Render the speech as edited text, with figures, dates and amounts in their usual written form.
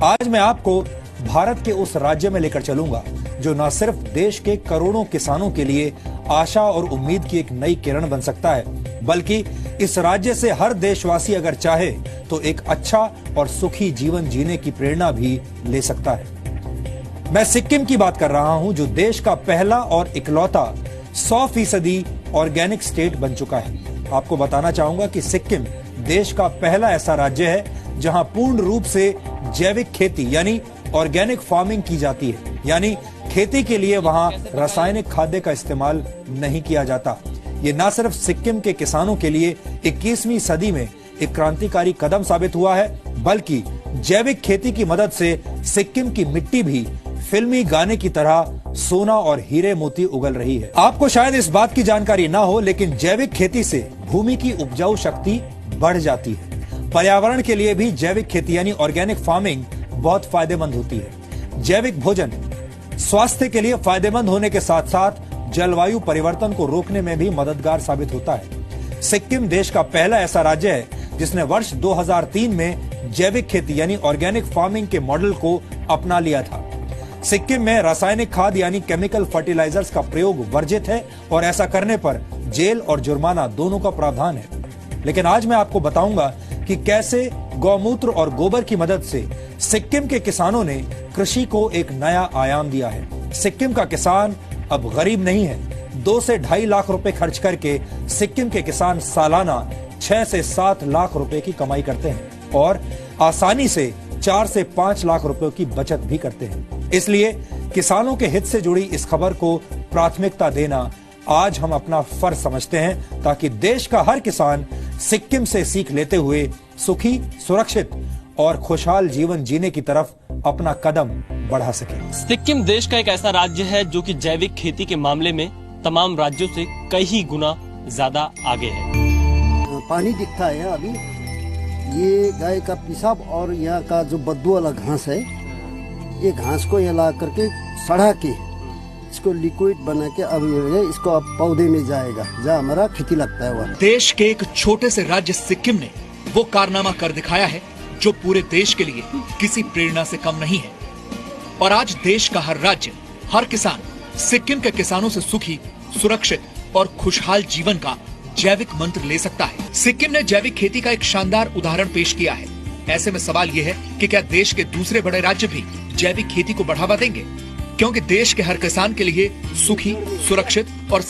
आज मैं आपको भारत के उस राज्य में लेकर चलूंगा जो न सिर्फ देश के करोड़ों किसानों के लिए आशा और उम्मीद की एक नई किरण बन सकता है, बल्कि इस राज्य से हर देशवासी अगर चाहे तो एक अच्छा और सुखी जीवन जीने की प्रेरणा भी ले सकता है। मैं सिक्किम की बात कर रहा हूं, जो देश का पहला और इकलौता 100% ऑर्गेनिक स्टेट बन चुका है। आपको बताना चाहूंगा कि सिक्किम देश का पहला ऐसा राज्य है जहां पूर्ण रूप से जैविक खेती यानी ऑर्गेनिक फार्मिंग की जाती है, यानी खेती के लिए वहां रासायनिक खाद्य का इस्तेमाल नहीं किया जाता। ये न सिर्फ सिक्किम के किसानों के लिए 21वीं सदी में एक क्रांतिकारी कदम साबित हुआ है, बल्कि जैविक खेती की मदद से सिक्किम की मिट्टी भी फिल्मी गाने की तरह सोना और हीरे मोती उगल रही है। आपको शायद इस बात की जानकारी ना हो, लेकिन जैविक खेती से भूमि की उपजाऊ शक्ति बढ़ जाती है। पर्यावरण के लिए भी जैविक खेती यानी ऑर्गेनिक फार्मिंग बहुत फायदेमंद होती है। जैविक भोजन स्वास्थ्य के लिए फायदेमंद होने के साथ साथ जलवायु परिवर्तन को रोकने में भी मददगार साबित होता है। सिक्किम देश का पहला ऐसा राज्य है जिसने वर्ष 2003 में जैविक खेती यानी ऑर्गेनिक फार्मिंग के मॉडल को अपना लिया था। सिक्किम में रासायनिक खाद यानी केमिकल फर्टिलाइजर्स का प्रयोग वर्जित है और ऐसा करने पर जेल और जुर्माना दोनों का प्रावधान है। लेकिन आज मैं आपको बताऊंगा कि कैसे गौमूत्र और गोबर की मदद से सिक्किम के किसानों ने कृषि को एक नया आयाम दिया है। सिक्किम का किसान अब गरीब नहीं है। 2 से 2.5 लाख रुपए खर्च करके सिक्किम के किसान सालाना 6 से 7 लाख रुपए की कमाई करते हैं और आसानी से 4 से 5 लाख रुपए की बचत भी करते हैं। इसलिए किसानों के हित से जुड़ी इस खबर को प्राथमिकता देना आज हम अपना फर्ज समझते हैं, ताकि देश का हर किसान सिक्किम से सीख लेते हुए सुखी, सुरक्षित और खुशहाल जीवन जीने की तरफ अपना कदम बढ़ा सके। सिक्किम देश का एक ऐसा राज्य है जो कि जैविक खेती के मामले में तमाम राज्यों से कई गुना ज्यादा आगे है। पानी दिखता है अभी, ये गाय का पेशाब और यहाँ का जो बदबू वाला घास है, ये घास को यहाँ ला करके सड़ा के इसको लिक्विड बना के अब इसको अब पौधे में जाएगा जहाँ हमारा खेती लगता है। वह देश के एक छोटे से राज्य सिक्किम ने वो कारनामा कर दिखाया है जो पूरे देश के लिए किसी प्रेरणा से कम नहीं है। और आज देश का हर राज्य, हर किसान सिक्किम के किसानों से सुखी, सुरक्षित और खुशहाल जीवन का जैविक मंत्र ले सकता है। सिक्किम ने जैविक खेती का एक शानदार उदाहरण पेश किया है। ऐसे में सवाल ये है कि क्या देश के दूसरे बड़े राज्य भी जैविक खेती को बढ़ावा देंगे, क्योंकि देश के हर किसान के लिए सुखी, सुरक्षित और